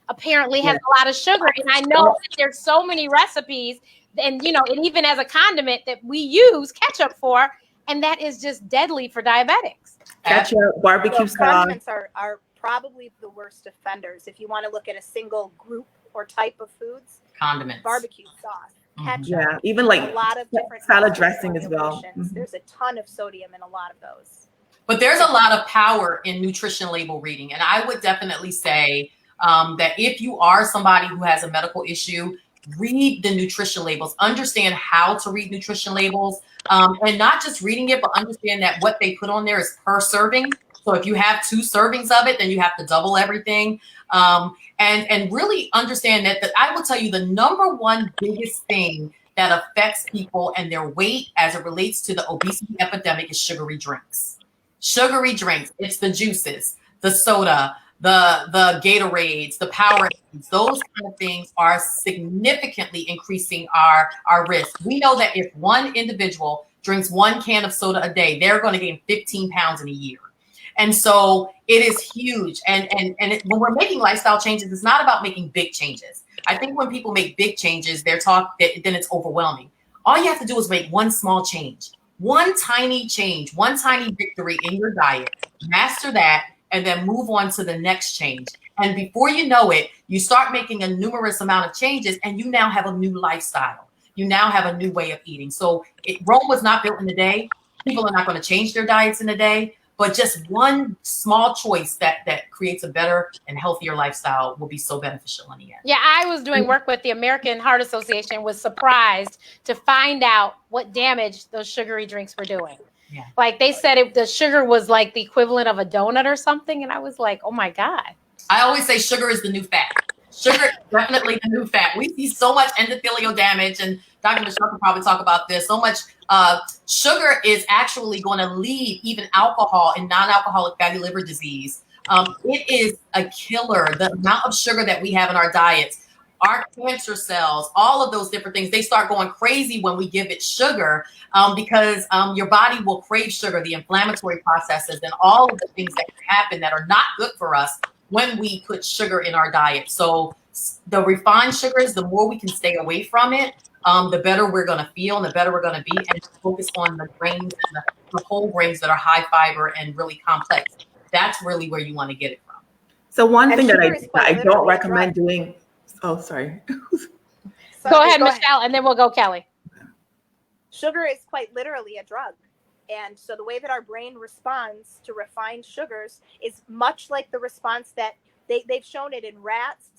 [SPEAKER 1] apparently has a lot of sugar. And I know that there's so many recipes, and and even as a condiment that we use ketchup for, and that is just deadly for diabetics.
[SPEAKER 2] Ketchup, barbecue sauce.
[SPEAKER 4] Condiments are probably the worst offenders. If you want to look at a single group or type of foods,
[SPEAKER 3] condiments,
[SPEAKER 4] barbecue sauce, ketchup,
[SPEAKER 2] even like
[SPEAKER 4] a lot of different
[SPEAKER 2] salad dressing as well.
[SPEAKER 4] There's a ton of sodium in a lot of those.
[SPEAKER 3] But there's a lot of power in nutrition label reading. And I would definitely say that if you are somebody who has a medical issue, read the nutrition labels, understand how to read nutrition labels, and not just reading it, but understand that what they put on there is per serving. So if you have 2 servings of it, then you have to double everything. And really understand that I will tell you the number one biggest thing that affects people and their weight as it relates to the obesity epidemic is sugary drinks. Sugary drinks, it's the juices, the soda, the Gatorades, the Powerades, those kind of things are significantly increasing our risk. We know that if one individual drinks 1 can of soda a day, they're going to gain 15 pounds in a year. And so it is huge. And when we're making lifestyle changes, it's not about making big changes. I think when people make big changes, then it's overwhelming. All you have to do is make one small change, one tiny change, one tiny victory in your diet, master that, and then move on to the next change. And before you know it, you start making a numerous amount of changes and you now have a new lifestyle. You now have a new way of eating. So Rome was not built in a day. People are not going to change their diets in a day, but just one small choice that creates a better and healthier lifestyle will be so beneficial in the end.
[SPEAKER 1] Yeah, I was doing work with the American Heart Association, was surprised to find out what damage those sugary drinks were doing.
[SPEAKER 3] Yeah.
[SPEAKER 1] Like they said the sugar was like the equivalent of a donut or something. And I was like, oh my God.
[SPEAKER 3] I always say sugar is the new fat. Sugar is definitely the new fat. We see so much endothelial damage, and Dr. Michele can probably talk about this. So much sugar is actually going to lead even alcohol and non-alcoholic fatty liver disease. It is a killer. The amount of sugar that we have in our diets, our cancer cells, all of those different things, they start going crazy when we give it sugar because your body will crave sugar, the inflammatory processes, and all of the things that can happen that are not good for us when we put sugar in our diet. So the refined sugars, the more we can stay away from it, the better we're going to feel and the better we're going to be, and focus on the grains and the whole grains that are high fiber and really complex. That's really where you want to get it from.
[SPEAKER 2] So one thing that I don't recommend doing. Oh, sorry.
[SPEAKER 1] Go ahead, Michele, and then we'll go Kelly.
[SPEAKER 4] Sugar is quite literally a drug. And so the way that our brain responds to refined sugars is much like the response that they've shown it in rats.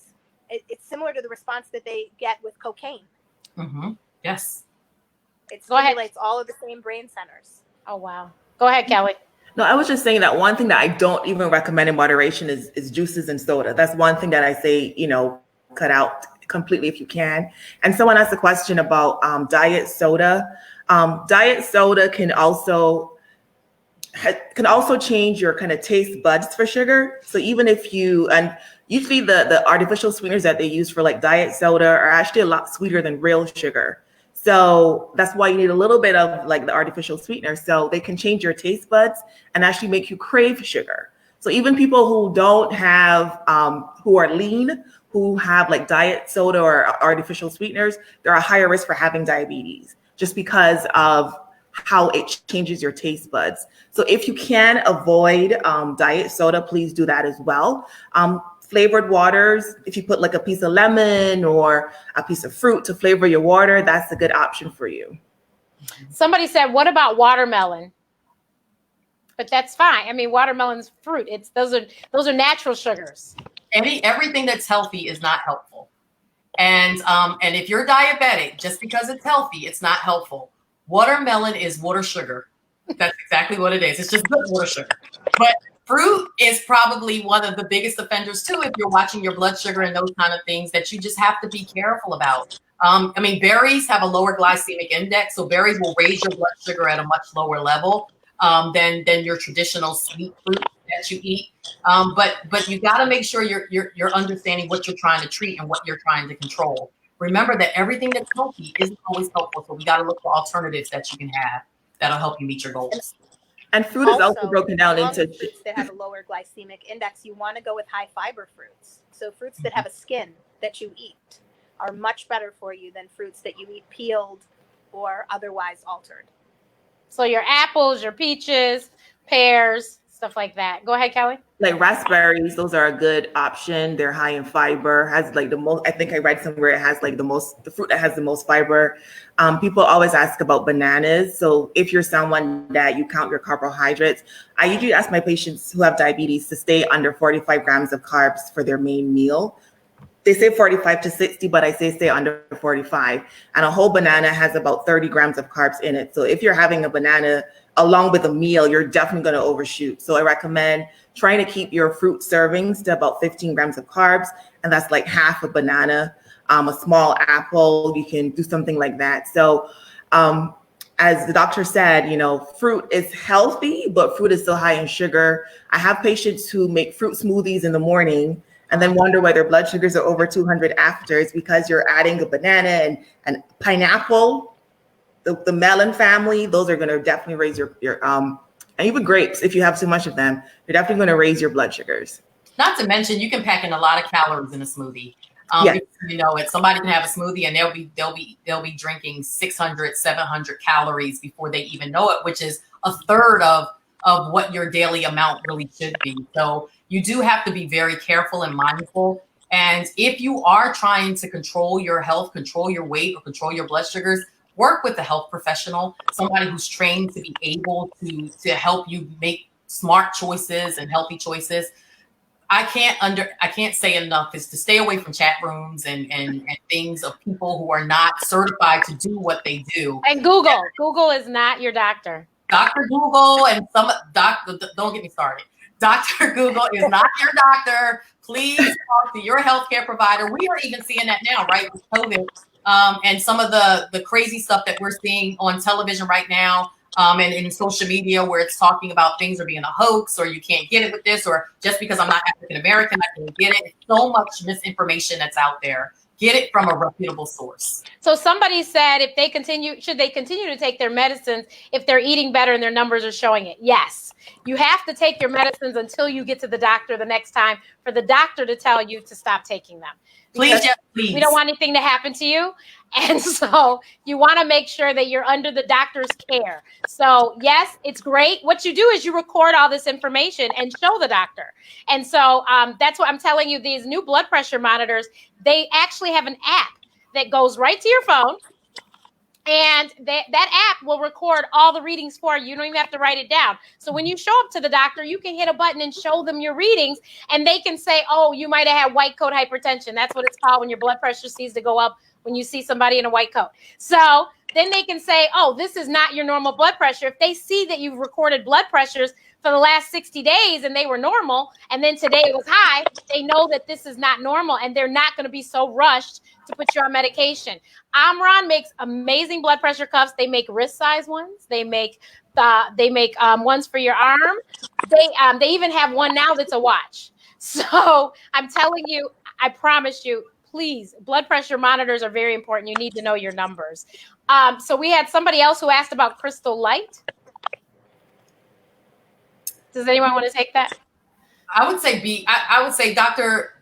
[SPEAKER 4] It's similar to the response that they get with cocaine.
[SPEAKER 3] Mm-hmm. Yes.
[SPEAKER 4] It stimulates all of the same brain centers.
[SPEAKER 1] Oh, wow. Go ahead, Kelly.
[SPEAKER 2] No, I was just saying that one thing that I don't even recommend in moderation is juices and soda. That's one thing that I say, cut out completely if you can. And someone asked a question about diet soda. Diet soda can also change your kind of taste buds for sugar. So even if and usually the artificial sweeteners that they use for like diet soda are actually a lot sweeter than real sugar. So that's why you need a little bit of like the artificial sweetener. So they can change your taste buds and actually make you crave sugar. So even people who don't have, who are lean, who have like diet soda or artificial sweeteners, they're a higher risk for having diabetes just because of how it changes your taste buds. So if you can avoid diet soda, please do that as well. Flavored waters, if you put like a piece of lemon or a piece of fruit to flavor your water, that's a good option for you.
[SPEAKER 1] Somebody said, what about watermelon? But that's fine. I mean, watermelon's fruit. Those are natural sugars.
[SPEAKER 3] Everything that's healthy is not helpful. And if you're diabetic, just because it's healthy, it's not helpful. Watermelon is water sugar. That's exactly what it is. It's just good water sugar. But fruit is probably one of the biggest offenders too, if you're watching your blood sugar and those kind of things that you just have to be careful about. Berries have a lower glycemic index, so berries will raise your blood sugar at a much lower level than your traditional sweet fruit that you eat. But you got to make sure you're understanding what you're trying to treat and what you're trying to control. Remember that everything that's healthy isn't always helpful, so we got to look for alternatives that you can have that'll help you meet your goals.
[SPEAKER 2] And fruit is also broken down into
[SPEAKER 4] fruits that have a lower glycemic index. You want to go with high fiber fruits. So fruits that have a skin that you eat are much better for you than fruits that you eat peeled or otherwise altered.
[SPEAKER 1] So your apples, your peaches, pears, stuff like that. Go ahead, Kelly.
[SPEAKER 2] Like raspberries, those are a good option. They're high in fiber, has like the most, I think I read somewhere it has like the fruit that has the most fiber. People always ask about bananas. So if you're someone that you count your carbohydrates, I usually ask my patients who have diabetes to stay under 45 grams of carbs for their main meal. they say 45 to 60, but I say stay under 45. And a whole banana has about 30 grams of carbs in it. So if you're having a banana along with a meal, you're definitely going to overshoot. So I recommend trying to keep your fruit servings to about 15 grams of carbs. And that's like half a banana, a small apple. You can do something like that. So as the doctor said, you know, fruit is healthy, but fruit is still high in sugar. I have patients who make fruit smoothies in the morning and then wonder why their blood sugars are over 200 after. It's because you're adding a banana and pineapple, the melon family. Those are going to definitely raise your and even grapes, if you have too much of them, they're definitely going to raise your blood sugars.
[SPEAKER 3] Not to mention, you can pack in a lot of calories in a smoothie.
[SPEAKER 2] Yes.
[SPEAKER 3] You know, somebody can have a smoothie and they'll be drinking 600, 700 calories before they even know it, which is a third of what your daily amount really should be. So you do have to be very careful and mindful. And if you are trying to control your health, control your weight, or control your blood sugars, work with a health professional, somebody who's trained to be able to help you make smart choices and healthy choices. I can't say enough is to stay away from chat rooms and things of people who are not certified to do what they do.
[SPEAKER 1] And Google is not your doctor.
[SPEAKER 3] Dr. Google and don't get me started. Dr. Google is not your doctor. Please talk to your healthcare provider. We are even seeing that now, right, with COVID, and some of the crazy stuff that we're seeing on television right now. And in social media where it's talking about things are being a hoax, or you can't get it with this, or just because I'm not African-American, I can't get it. So much misinformation that's out there. Get it from a reputable source.
[SPEAKER 1] So somebody said should they continue to take their medicines if they're eating better and their numbers are showing it? Yes. You have to take your medicines until you get to the doctor the next time for the doctor to tell you to stop taking them.
[SPEAKER 3] Please, yes, please.
[SPEAKER 1] We don't want anything to happen to you. And so you want to make sure that you're under the doctor's care. So yes, it's great. What you do is you record all this information and show the doctor. And so that's what I'm telling you. These new blood pressure monitors, they actually have an app that goes right to your phone. And that app will record all the readings for you. You don't even have to write it down. So when you show up to the doctor, you can hit a button and show them your readings. And they can say, oh, you might have had white coat hypertension. That's what it's called when your blood pressure seems to go up when you see somebody in a white coat. So then they can say, oh, this is not your normal blood pressure. If they see that you've recorded blood pressures for the last 60 days and they were normal, and then today it was high, they know that this is not normal, and they're not going to be so rushed to put you on medication. Omron makes amazing blood pressure cuffs. They make wrist size ones. They make ones for your arm. They even have one now that's a watch. So I'm telling you, I promise you, please, blood pressure monitors are very important. You need to know your numbers. So we had somebody else who asked about Crystal Light. Does anyone want to take that?
[SPEAKER 3] I would say Dr.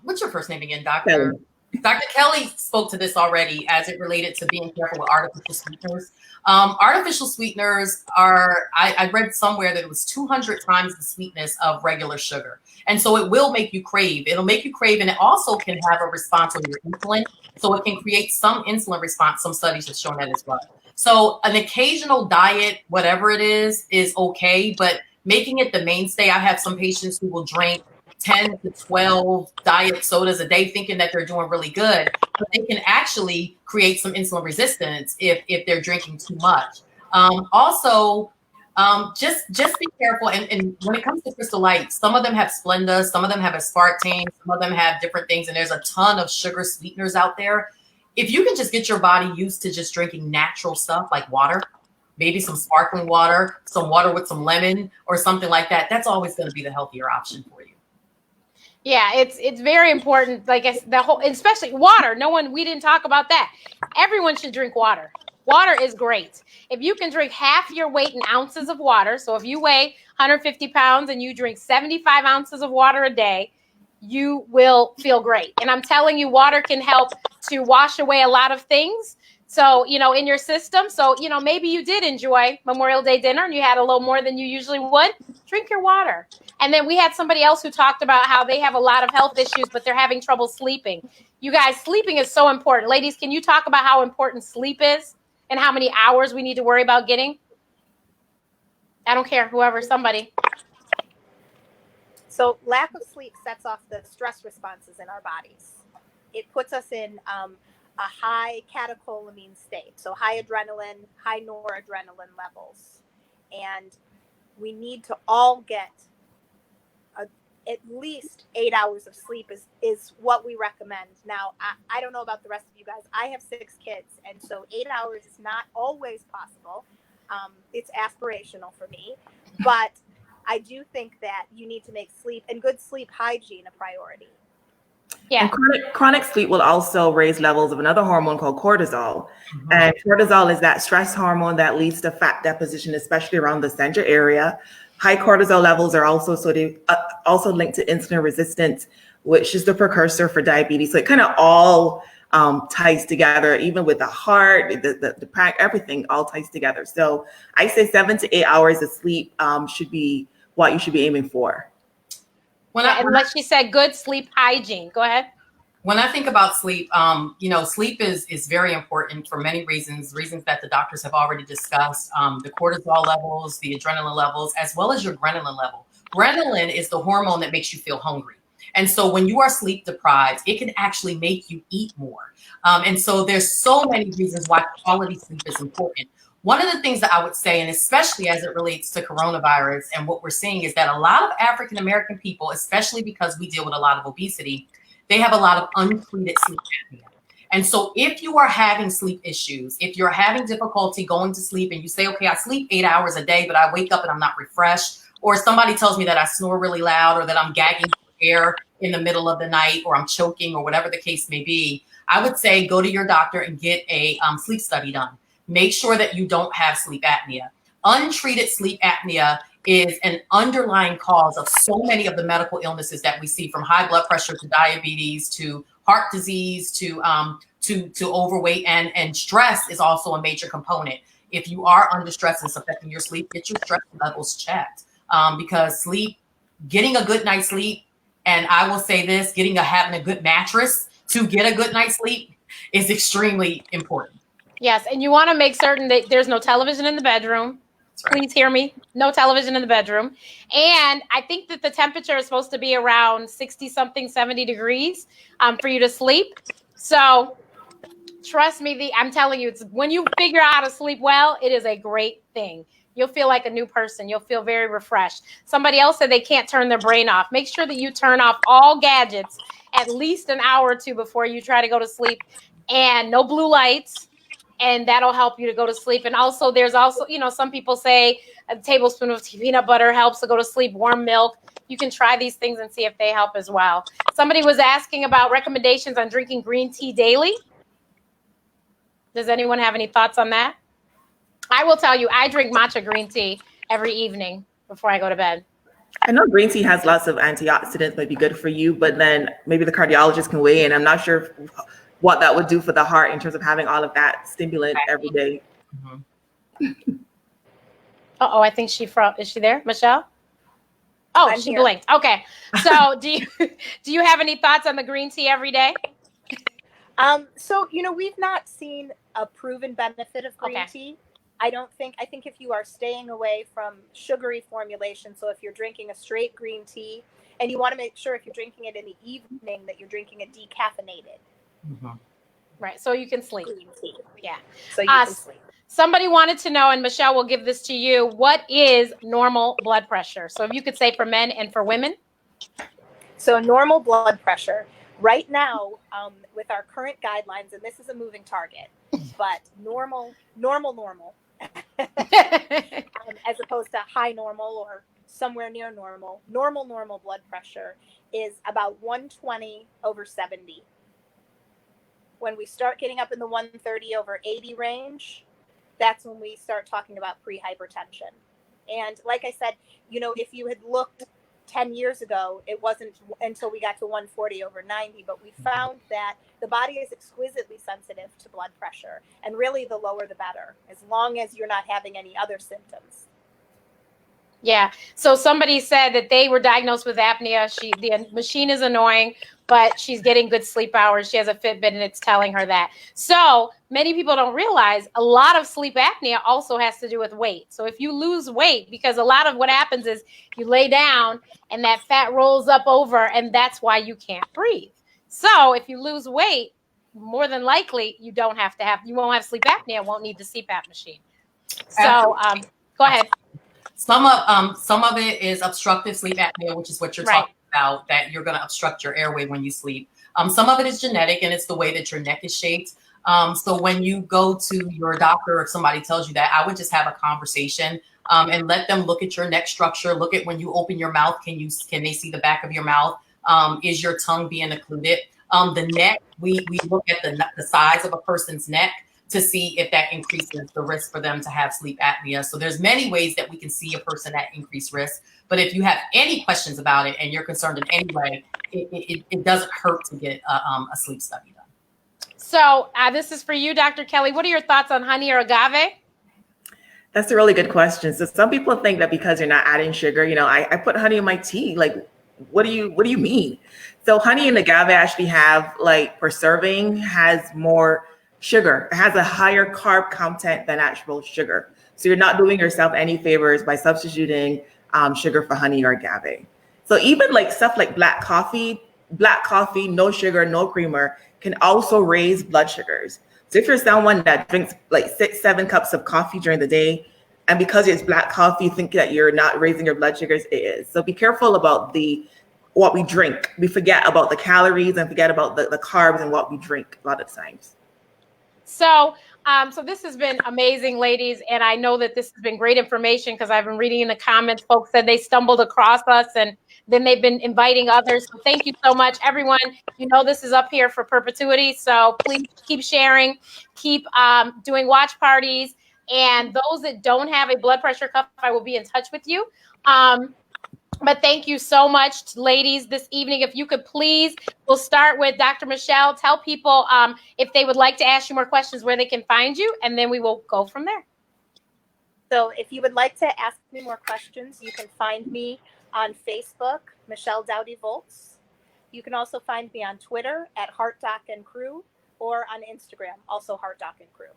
[SPEAKER 3] What's your first name again? Dr. Kelly spoke to this already as it related to being careful with artificial sweeteners. Artificial sweeteners are, I read somewhere that it was 200 times the sweetness of regular sugar. And so it will make you crave. It'll make you crave, and it also can have a response on your insulin. So it can create some insulin response. Some studies have shown that as well. So an occasional diet, whatever it is okay, but making it the mainstay. I have some patients who will drink 10 to 12 diet sodas a day thinking that they're doing really good, but they can actually create some insulin resistance if they're drinking too much. Just be careful. And when it comes to Crystal Light, some of them have Splenda, some of them have aspartame, some of them have different things. And there's a ton of sugar sweeteners out there. If you can just get your body used to just drinking natural stuff like water, maybe some sparkling water, some water with some lemon or something like that, that's always going to be the healthier option for you.
[SPEAKER 1] Yeah, it's very important. Like especially water. We didn't talk about that. Everyone should drink water. Water is great. If you can drink half your weight in ounces of water, so if you weigh 150 pounds and you drink 75 ounces of water a day, you will feel great. And I'm telling you, water can help to wash away a lot of things. So, in your system. So, maybe you did enjoy Memorial Day dinner and you had a little more than you usually would. Drink your water. And then we had somebody else who talked about how they have a lot of health issues, but they're having trouble sleeping. You guys, sleeping is so important. Ladies, can you talk about how important sleep is and how many hours we need to worry about getting? I don't care, somebody.
[SPEAKER 4] So lack of sleep sets off the stress responses in our bodies. It puts us in a high catecholamine state, so high adrenaline, high noradrenaline levels. And we need to all get at least 8 hours of sleep is what we recommend. Now, I don't know about the rest of you guys. I have 6 kids, and so 8 hours is not always possible. It's aspirational for me, but I do think that you need to make sleep and good sleep hygiene a priority.
[SPEAKER 1] Yeah.
[SPEAKER 2] And chronic sleep will also raise levels of another hormone called cortisol. And cortisol is that stress hormone that leads to fat deposition, especially around the center area. High cortisol levels are also also linked to insulin resistance, which is the precursor for diabetes. So it kind of all ties together, even with the heart, the everything all ties together. So I say 7 to 8 hours of sleep should be what you should be aiming for.
[SPEAKER 1] And like she said, good sleep hygiene. Go ahead.
[SPEAKER 3] When I think about sleep, sleep is very important for many reasons that the doctors have already discussed, the cortisol levels, the adrenaline levels, as well as your ghrelin level. Ghrelin is the hormone that makes you feel hungry. And so when you are sleep deprived, it can actually make you eat more. And so there's so many reasons why quality sleep is important. One of the things that I would say, and especially as it relates to coronavirus and what we're seeing, is that a lot of African-American people, especially because we deal with a lot of obesity, they have a lot of untreated sleep apnea. And so if you are having sleep issues, if you're having difficulty going to sleep and you say, okay, I sleep 8 hours a day, but I wake up and I'm not refreshed, or somebody tells me that I snore really loud or that I'm gagging for air in the middle of the night or I'm choking or whatever the case may be, I would say go to your doctor and get a sleep study done. Make sure that you don't have sleep apnea. Untreated sleep apnea is an underlying cause of so many of the medical illnesses that we see, from high blood pressure to diabetes to heart disease to overweight, and stress is also a major component. If you are under stress and it's affecting your sleep, get your stress levels checked, because sleep, getting a good night's sleep, and I will say this, having a good mattress to get a good night's sleep is extremely important.
[SPEAKER 1] Yes, and you want to make certain that there's no television in the bedroom. Right. Please hear me. No television in the bedroom. And I think that the temperature is supposed to be around 60-something, 70 degrees for you to sleep. So trust me, I'm telling you, it's when you figure out how to sleep well, it is a great thing. You'll feel like a new person. You'll feel very refreshed. Somebody else said they can't turn their brain off. Make sure that you turn off all gadgets at least an hour or two before you try to go to sleep, and no blue lights. And that'll help you to go to sleep. And also, there's also, some people say a tablespoon of peanut butter helps to go to sleep, warm milk. You can try these things and see if they help as well. Somebody was asking about recommendations on drinking green tea daily. Does anyone have any thoughts on that? I will tell you, I drink matcha green tea every evening before I go to bed.
[SPEAKER 2] I know green tea has lots of antioxidants, might be good for you, but then maybe the cardiologist can weigh in. I'm not sure what that would do for the heart in terms of having all of that stimulant every day.
[SPEAKER 1] I think is she there, Michelle? Oh, she here. Blinked. Okay. So do you have any thoughts on the green tea every day?
[SPEAKER 4] So, we've not seen a proven benefit of green tea. I think if you are staying away from sugary formulation, so if you're drinking a straight green tea, and you want to make sure if you're drinking it in the evening that you're drinking it decaffeinated.
[SPEAKER 1] Right, so you can sleep. Yeah.
[SPEAKER 4] So you can sleep.
[SPEAKER 1] Somebody wanted to know, and Michelle will give this to you, what is normal blood pressure? So if you could say for men and for women.
[SPEAKER 4] So normal blood pressure, right now, with our current guidelines, and this is a moving target, but normal, as opposed to high normal or somewhere near normal blood pressure is about 120/70. When we start getting up in the 130/80 range, that's when we start talking about pre-hypertension. And like I said, if you had looked 10 years ago, it wasn't until we got to 140/90, but we found that the body is exquisitely sensitive to blood pressure, and really the lower the better, as long as you're not having any other symptoms.
[SPEAKER 1] Yeah. So somebody said that they were diagnosed with apnea. The machine is annoying, but she's getting good sleep hours. She has a Fitbit and it's telling her that. So many people don't realize a lot of sleep apnea also has to do with weight. So if you lose weight, because a lot of what happens is you lay down and that fat rolls up over, and that's why you can't breathe. So if you lose weight, more than likely you won't have sleep apnea, won't need the CPAP machine. So go ahead.
[SPEAKER 3] Some of it is obstructive sleep apnea, which is what you're talking about, that you're going to obstruct your airway when you sleep. Some of it is genetic, and it's the way that your neck is shaped. So when you go to your doctor, or if somebody tells you that, I would just have a conversation and let them look at your neck structure. Look at when you open your mouth. Can they see the back of your mouth? Is your tongue being occluded? The neck, we look at the size of a person's neck to see if that increases the risk for them to have sleep apnea. So there's many ways that we can see a person at increased risk. But if you have any questions about it and you're concerned in any way, it doesn't hurt to get a sleep study done.
[SPEAKER 1] So this is for you, Dr. Kelly. What are your thoughts on honey or agave?
[SPEAKER 2] That's a really good question. So some people think that because you're not adding sugar, I put honey in my tea. Like, what do you mean? So honey and agave actually have, like, per serving has more sugar. It has a higher carb content than actual sugar. So you're not doing yourself any favors by substituting sugar for honey or agave. So even like stuff like black coffee, no sugar, no creamer, can also raise blood sugars. So if you're someone that drinks like 6-7 cups of coffee during the day, and because it's black coffee, you think that you're not raising your blood sugars, it is. So be careful about what we drink. We forget about the calories and forget about the carbs and what we drink a lot of times.
[SPEAKER 1] So this has been amazing, ladies. And I know that this has been great information because I've been reading in the comments. Folks said they stumbled across us and then they've been inviting others. So thank you so much, everyone. This is up here for perpetuity. So please keep sharing, keep doing watch parties. And those that don't have a blood pressure cuff, I will be in touch with you. But thank you so much, ladies, this evening. If you could please, we'll start with Dr. Michele. Tell people if they would like to ask you more questions, where they can find you, and then we will go from there.
[SPEAKER 4] So if you would like to ask me more questions, you can find me on Facebook, Michele Doughty-Voeltz. You can also find me on Twitter at HeartDocandCrew, or on Instagram, also HeartDocandCrew.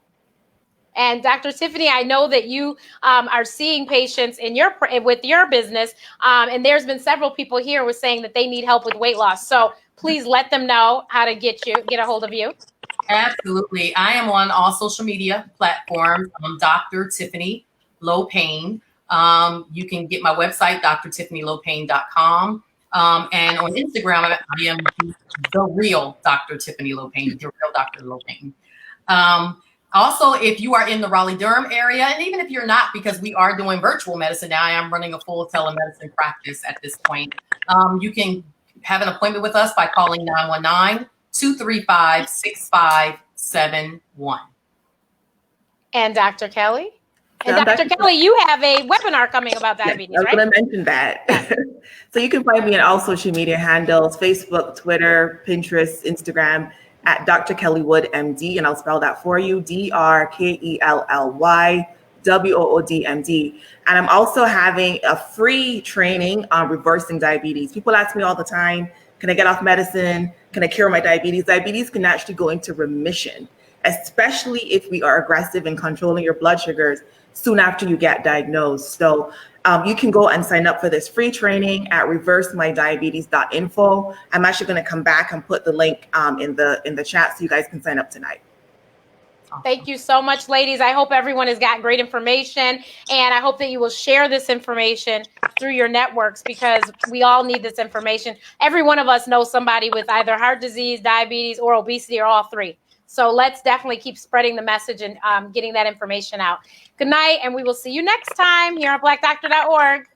[SPEAKER 1] And Dr. Tiffany, I know that you are seeing patients with your business, and there's been several people here who are saying that they need help with weight loss. So please let them know how to get a hold of you.
[SPEAKER 3] Absolutely. I am on all social media platforms. I'm Dr. Tiffany Lowe-Payne. You can get my website, drtiffanylowe-payne.com. And on Instagram, I am the real Dr. Tiffany Lowe-Payne, the real Dr. Lowe-Payne. Also, if you are in the Raleigh-Durham area, and even if you're not, because we are doing virtual medicine now, I am running a full telemedicine practice at this point. You can have an appointment with us by calling 919-235-6571. And
[SPEAKER 1] Dr. Kelly? And Dr. Kelly, you have a webinar coming about diabetes,
[SPEAKER 2] right? I was going to mention that. So you can find me on all social media handles, Facebook, Twitter, Pinterest, Instagram, at Dr. Kelly Wood, MD, and I'll spell that for you, DrKellywOodMD. And I'm also having a free training on reversing diabetes. People ask me all the time, can I get off medicine? Can I cure my diabetes? Diabetes can actually go into remission, especially if we are aggressive in controlling your blood sugars soon after you get diagnosed. So you can go and sign up for this free training at reversemydiabetes.info. I'm actually going to come back and put the link in the chat so you guys can sign up tonight.
[SPEAKER 1] Thank you so much, ladies. I hope everyone has got great information, and I hope that you will share this information through your networks because we all need this information. Every one of us knows somebody with either heart disease, diabetes, or obesity, or all three. So let's definitely keep spreading the message and getting that information out. Good night, and we will see you next time here on blackdoctor.org.